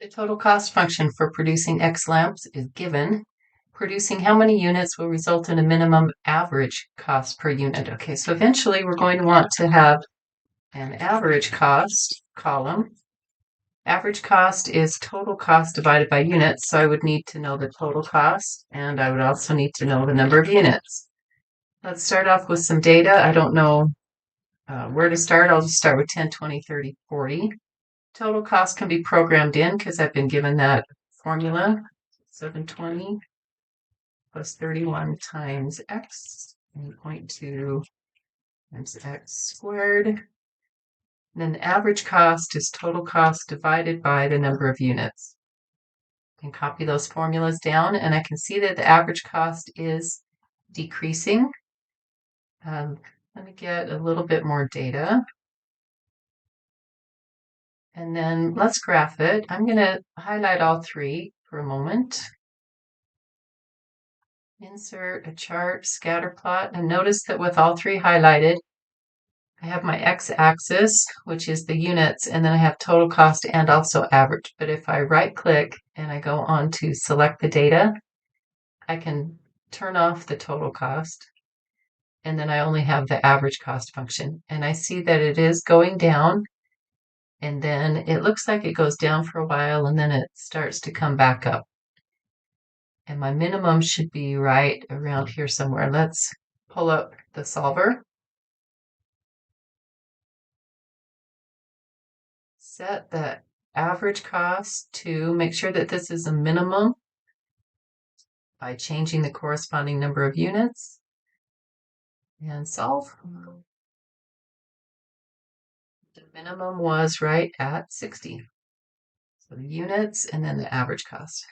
The total cost function for producing X lamps is given. Producing how many units will result in a minimum average cost per unit. Okay, so eventually we're going to want to have an average cost column. Average cost is total cost divided by units, so I would need to know the total cost, and I would also need to know the number of units. Let's start off with some data. I don't know where to start. I'll just start with 10, 20, 30, 40. Total cost can be programmed in because I've been given that formula. 720 plus 31 times x, 8.2 times x squared. And then the average cost is total cost divided by the number of units. I can copy those formulas down, and I can see that the average cost is decreasing. Let me get a little bit more data. And then let's graph it. I'm going to highlight all three for a moment. Insert a chart, scatter plot, and notice that with all three highlighted, I have my x-axis, which is the units, and then I have total cost and also average. But if I right-click and I go on to select the data, I can turn off the total cost, and then I only have the average cost function. And I see that it is going down, and then it looks like it goes down for a while, and then it starts to come back up. And my minimum should be right around here somewhere. Let's pull up the solver. Set the average cost to make sure that this is a minimum by changing the corresponding number of units and solve. The minimum was right at 60. So the units and then the average cost.